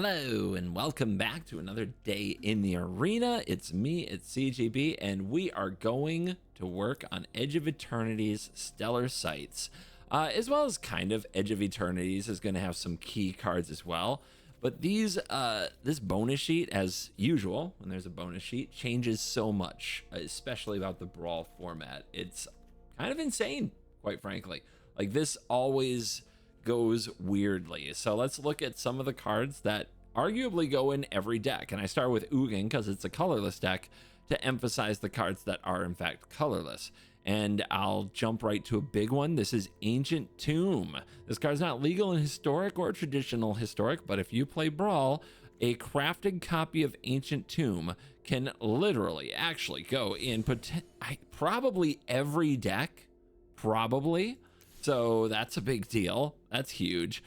Hello and welcome back to another day in the arena. It's me, it's CGB, and we are going to work on Edge of Eternities Stellar Sights, as well as kind of Edge of Eternities is going to have some key cards as well. But this bonus sheet, as usual, when there's a bonus sheet, changes so much, especially about the Brawl format. It's kind of insane, quite frankly. Like, this always goes weirdly. So let's look at some of the cards that arguably go in every deck. And I start with Ugan because it's a colorless deck to emphasize the cards that are in fact colorless. And I'll jump right to a big one. This is Ancient Tomb. This card's not legal in Historic or traditional Historic, but if you play Brawl, a crafted copy of Ancient Tomb can literally actually go in probably every deck, probably. So that's a big deal. That's huge.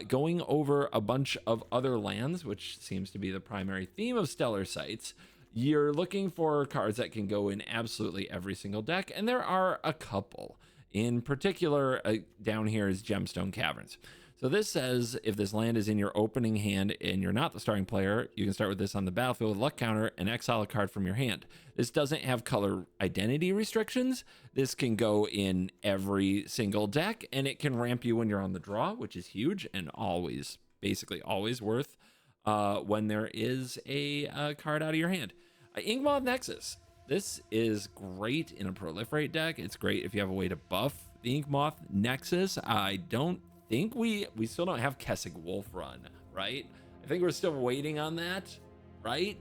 Going over a bunch of other lands, which seems to be the primary theme of Stellar Sights, you're looking for cards that can go in absolutely every single deck, and there are a couple. In particular, down here is Gemstone Caverns. So this says if this land is in your opening hand and you're not the starting player, you can start with this on the battlefield with luck counter and exile a card from your hand. This doesn't have color identity restrictions. This can go in every single deck, and it can ramp you when you're on the draw, which is huge and always, basically always worth when there is a card out of your hand. Inkmoth Nexus. This is great in a proliferate deck. It's great if you have a way to buff the Inkmoth Nexus. I don't think we still don't have Kessig Wolf Run, right? I think we're still waiting on that, right?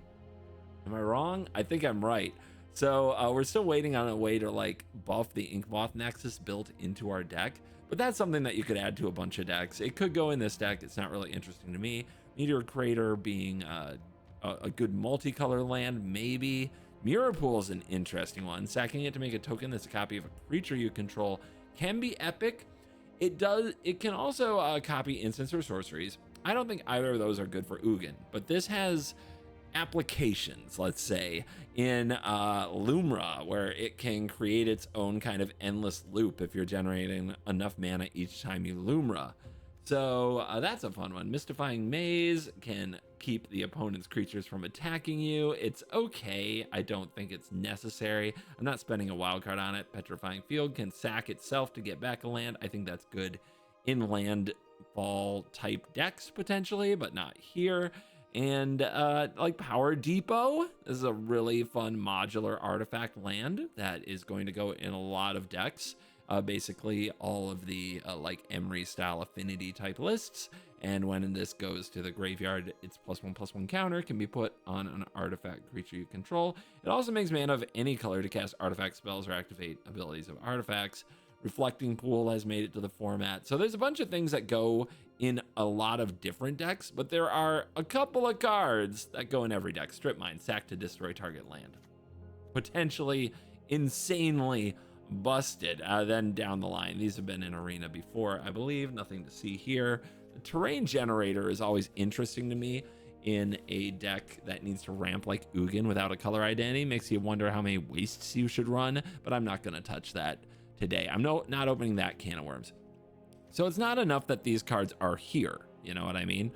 Am I wrong? I think I'm right. So we're still waiting on a way to like buff the Inkmoth Nexus built into our deck, but that's something that you could add to a bunch of decks. It could go in this deck. It's not really interesting to me. Meteor Crater being a good multicolor land, maybe. Mirror Pool is an interesting one. Sacking it to make a token that's a copy of a creature you control can be epic. It can also copy instants or sorceries. I don't think either of those are good for Ugan, but this has applications, let's say, in Lumra, where it can create its own kind of endless loop if you're generating enough mana each time you Lumra. So that's a fun one. Mystifying Maze can keep the opponent's creatures from attacking you. It's okay. I don't think it's necessary. I'm not spending a wild card on it. Petrifying Field can sack itself to get back a land. I think that's good in landfall type decks potentially, but not here. And like Power Depot, this is a really fun modular artifact land that is going to go in a lot of decks. Basically all of the like Emery style affinity type lists, and when this goes to the graveyard, its +1/+1 counter can be put on an artifact creature you control. It also makes mana of any color to cast artifact spells or activate abilities of artifacts. Reflecting Pool has made it to the format. So there's a bunch of things that go in a lot of different decks, but there are a couple of cards that go in every deck. Strip Mine, sack to destroy target land. Potentially insanely busted. Then down the line, these have been in arena before, I believe. Nothing to see here. The Terrain Generator is always interesting to me in a deck that needs to ramp like Ugan without a color identity. Makes you wonder how many wastes you should run, but I'm not going to touch that today. I'm not opening that can of worms. So it's not enough that these cards are here, you know what I mean?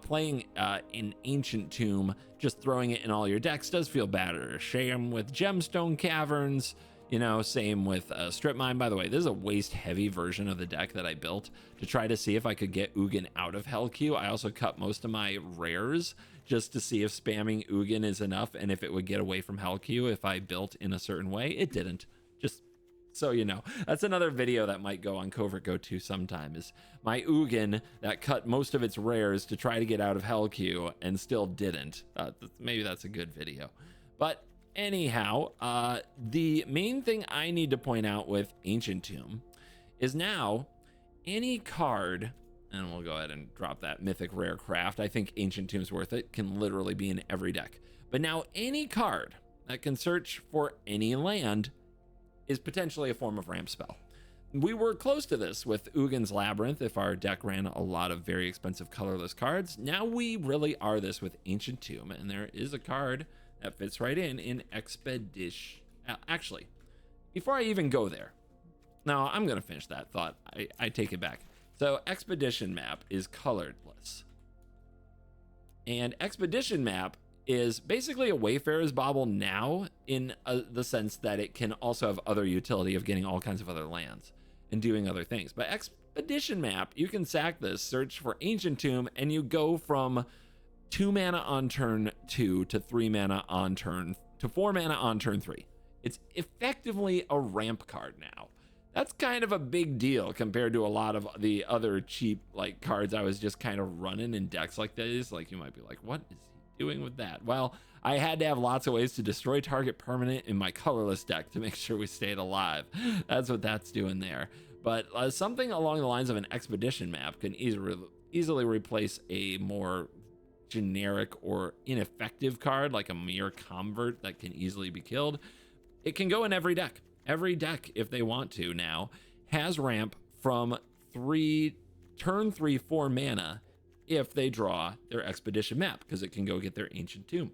Playing in Ancient Tomb, just throwing it in all your decks does feel better. Shame with Gemstone Caverns. You know, same with Strip Mine. By the way, this is a waste heavy version of the deck that I built to try to see if I could get Ugan out of Hell Q. I also cut most of my rares just to see if spamming Ugan is enough and if it would get away from Hell Q if I built in a certain way. It didn't. Just so you know. That's another video that might go on CovertGo sometime, is my Ugan that cut most of its rares to try to get out of Hell Q and still didn't. Maybe that's a good video. But anyhow, the main thing I need to point out with Ancient Tomb is now any card, and we'll go ahead and drop that mythic rare craft. I think Ancient Tomb's worth it, can literally be in every deck. But now any card that can search for any land is potentially a form of ramp spell. We were close to this with Ugan's Labyrinth if our deck ran a lot of very expensive colorless cards. Now we really are this with Ancient Tomb, and there is a card that fits right in Expedition. Actually, before I even go there, no, I'm gonna finish that thought. I take it back. So Expedition map is colorless. And Expedition Map is basically a Wayfarer's Bauble now, in the sense that it can also have other utility of getting all kinds of other lands and doing other things. But Expedition Map, you can sack this, search for Ancient Tomb, and you go from 2 mana on turn 2 to 3 mana on turn to 4 mana on turn 3. It's effectively a ramp card now. That's kind of a big deal compared to a lot of the other cheap like cards I was just kind of running in decks like this. Like, you might be like, what is he doing with that? Well, I had to have lots of ways to destroy target permanent in my colorless deck to make sure we stayed alive. That's what that's doing there. But something along the lines of an Expedition Map can easily replace a more generic or ineffective card like a mere Convert that can easily be killed. It can go in every deck. Every deck, if they want to now, has ramp from turn 3 4 mana if they draw their Expedition Map, because it can go get their Ancient Tomb.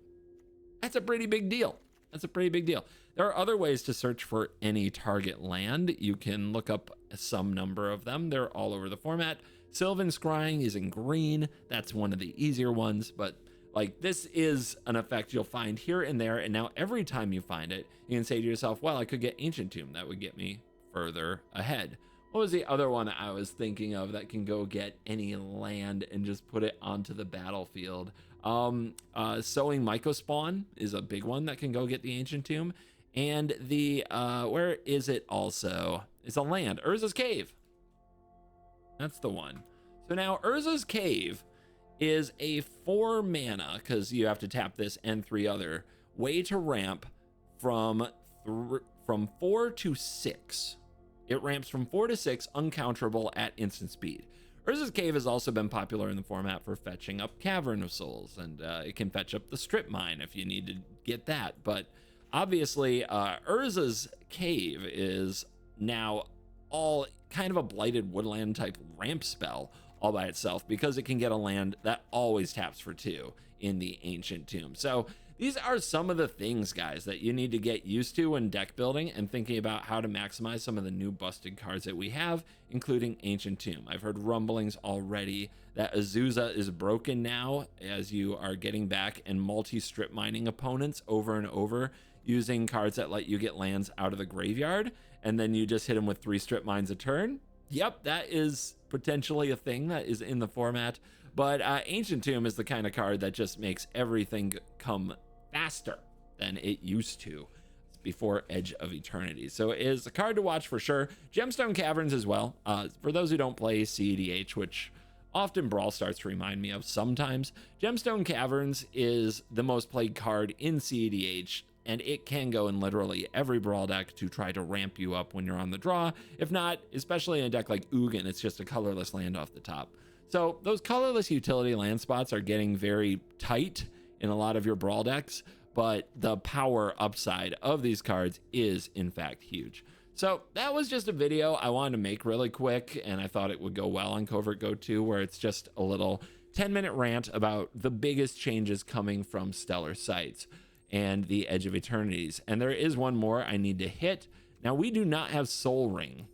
That's a pretty big deal. That's a pretty big deal. There are other ways to search for any target land. You can look up some number of them. They're all over the format. Sylvan Scrying is in green. That's one of the easier ones, but like, this is an effect you'll find here and there, and now every time you find it, you can say to yourself, well, I could get Ancient Tomb. That would get me further ahead. What was the other one I was thinking of that can go get any land and just put it onto the battlefield? Sowing Mycospawn is a big one that can go get the Ancient Tomb. And the, where is it also? It's a land, Urza's Cave. That's the one. So now Urza's Cave is a 4 mana, because you have to tap this and 3 other, way to ramp from 4 to 6. It ramps from 4 to 6, uncounterable at instant speed. Urza's Cave has also been popular in the format for fetching up Cavern of Souls, and it can fetch up the Strip Mine if you need to get that. But obviously, Urza's Cave is now all kind of a Blighted Woodland type ramp spell all by itself, because it can get a land that always taps for 2 in the Ancient Tomb. So these are some of the things, guys, that you need to get used to when deck building and thinking about how to maximize some of the new busted cards that we have, including Ancient Tomb. I've heard rumblings already that Azusa is broken now, as you are getting back and multi-strip mining opponents over and over using cards that let you get lands out of the graveyard, and then you just hit them with 3 strip mines a turn. Yep, that is potentially a thing that is in the format, but Ancient Tomb is the kind of card that just makes everything come faster than it used to before Edge of Eternities. So it is a card to watch for sure. Gemstone Caverns as well. For those who don't play CEDH, which often Brawl starts to remind me of sometimes, Gemstone Caverns is the most played card in CEDH, and it can go in literally every Brawl deck to try to ramp you up when you're on the draw. If not, especially in a deck like Ugan, it's just a colorless land off the top. So those colorless utility land spots are getting very tight in a lot of your Brawl decks, but the power upside of these cards is in fact huge. So that was just a video I wanted to make really quick, and I thought it would go well on CovertGo 2, where it's just a little 10-minute rant about the biggest changes coming from Stellar Sites and the Edge of Eternities. And there is one more I need to hit. Now, we do not have Soul Ring,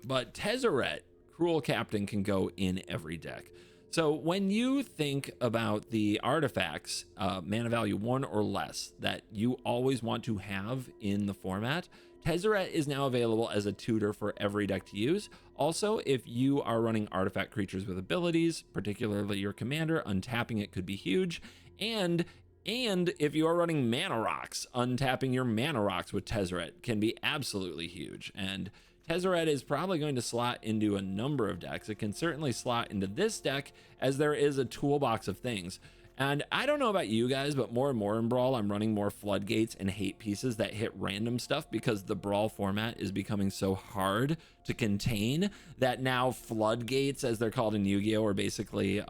but Tesaret, Cruel Captain, can go in every deck. So when you think about the artifacts, mana value 1 or less, that you always want to have in the format, Tesaret is now available as a tutor for every deck to use. Also, if you are running artifact creatures with abilities, particularly your commander, untapping it could be huge. And if you are running mana rocks, untapping your mana rocks with Tesaret can be absolutely huge. And Tesaret is probably going to slot into a number of decks. It can certainly slot into this deck, as there is a toolbox of things. And I don't know about you guys, but more and more in Brawl, I'm running more floodgates and hate pieces that hit random stuff, because the Brawl format is becoming so hard to contain that now floodgates, as they're called in Yu-Gi-Oh, or basically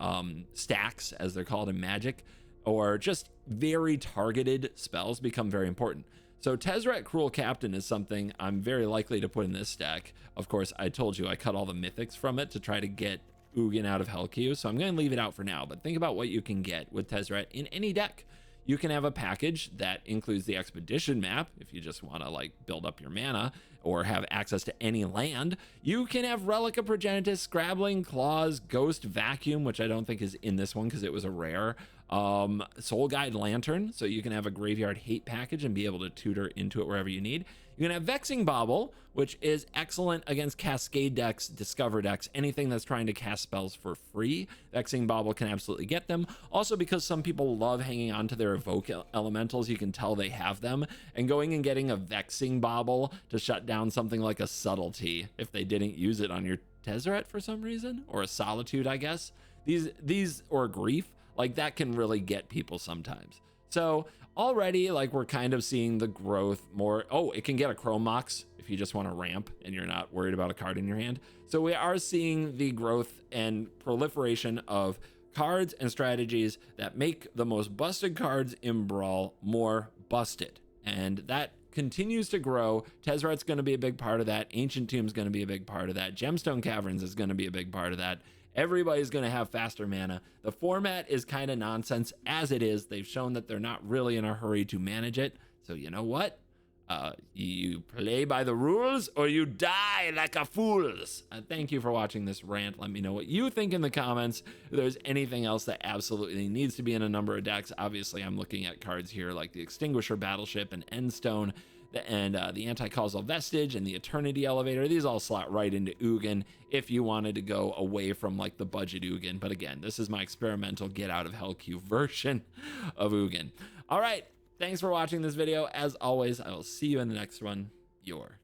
stacks, as they're called in Magic, or just very targeted spells become very important. So Tesaret Cruel Captain is something I'm very likely to put in this deck. Of course, I told you I cut all the mythics from it to try to get Ugan out of Hellq, so I'm going to leave it out for now. But think about what you can get with Tesaret in any deck. You can have a package that includes the Expedition Map, if you just want to like build up your mana, or have access to any land. You can have Relic of Progenitus, Scrabbling Claws, Ghost Vacuum, which I don't think is in this one because it was a rare. Soul Guide Lantern, so you can have a graveyard hate package and be able to tutor into it wherever you need. You can have Vexing Bauble, which is excellent against Cascade decks, Discover decks, anything that's trying to cast spells for free. Vexing Bauble can absolutely get them. Also, because some people love hanging on to their Evoke Elementals, you can tell they have them, and going and getting a Vexing Bauble to shut down something like a Subtlety if they didn't use it on your Tesaret for some reason, or a Solitude, I guess. These or Grief, like that can really get people sometimes. So already, like, we're kind of seeing the growth more. Oh, it can get a Chrome Mox if you just want to ramp and you're not worried about a card in your hand. So we are seeing the growth and proliferation of cards and strategies that make the most busted cards in Brawl more busted. And that continues to grow. Tesaret's going to be a big part of that. Ancient Tomb's going to be a big part of that. Gemstone Caverns is going to be a big part of that. Everybody's going to have faster mana. The format is kind of nonsense as it is. They've shown that they're not really in a hurry to manage it. So you know what? You play by the rules or you die like a fools. Thank you for watching this rant. Let me know what you think in the comments. If there's anything else that absolutely needs to be in a number of decks. Obviously, I'm looking at cards here like the Extinguisher Battleship and Endstone, and the Anti-Causal Vestige and the Eternity Elevator. These all slot right into Ugan if you wanted to go away from like the budget Ugan. But again, this is my experimental get out of hell queue version of Ugan. All right, thanks for watching this video. As always, I will see you in the next one. Your